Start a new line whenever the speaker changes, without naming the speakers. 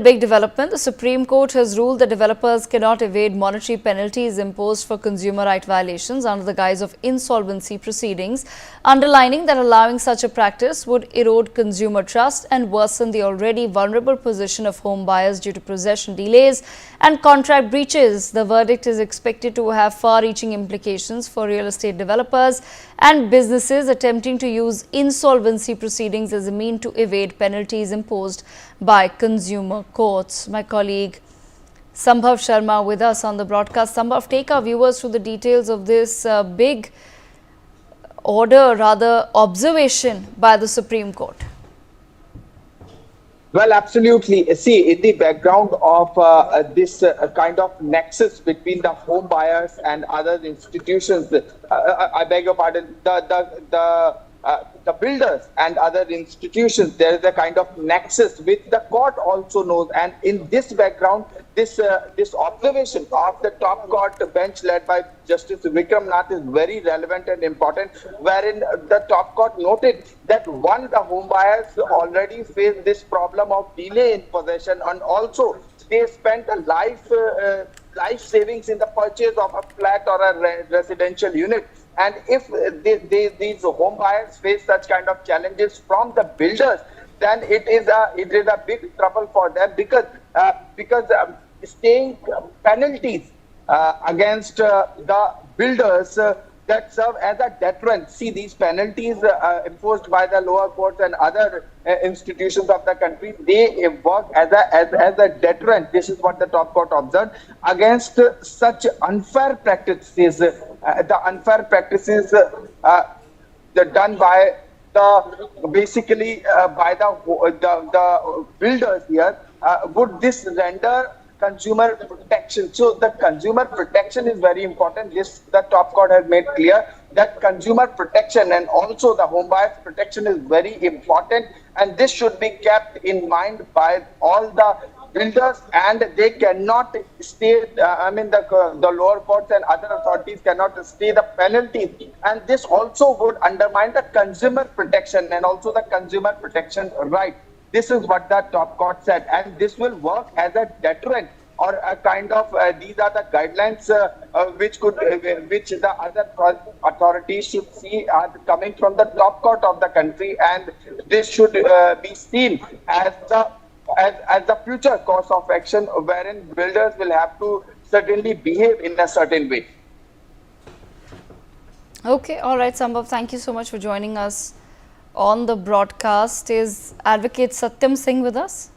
Big development. The Supreme Court has ruled that developers cannot evade monetary penalties imposed for consumer right violations under the guise of insolvency proceedings, underlining that allowing such a practice would erode consumer trust and worsen the already vulnerable position of home buyers due to possession delays and contract breaches. The verdict is expected to have far-reaching implications for real estate developers and businesses attempting to use insolvency proceedings as a means to evade penalties imposed by consumer courts. My colleague Sambhav Sharma with us on the broadcast. Sambhav, take our viewers through the details of this big order, rather observation by the Supreme Court.
Well, absolutely. See, in the background of this kind of nexus between the home buyers and other institutions, I beg your pardon, the builders and other institutions, there is a kind of nexus which the court also knows. And in this background, this observation of the top court bench led by Justice Vikram Nath is very relevant and important, wherein the top court noted that one, the home buyers already face this problem of delay in possession, and also they spent a life savings in the purchase of a flat or a residential unit. And if these home buyers face such kind of challenges from the builders, then it is a big trouble for them, because staying penalties against the builders that serve as a deterrent. See, these penalties imposed by the lower courts and other institutions of the country, they work as a deterrent. This is what the top court observed against such unfair practices. The unfair practices done by by the builders here. Would this render consumer protection? So the consumer protection is very important. This, the top court has made clear that consumer protection and also the home buyers protection is very important, and this should be kept in mind by all the builders, and they cannot stay, the lower courts and other authorities cannot stay the penalties, and this also would undermine the consumer protection and also the consumer protection right. This is what the top court said, and this will work as a deterrent, or a kind of these are the guidelines which the other authorities should see are coming from the top court of the country, and this should be seen as the future course of action, wherein builders will have to certainly behave in a certain way.
Okay, all right, Sambhav, thank you so much for joining us on the broadcast. Is Advocate Satyam Singh with us?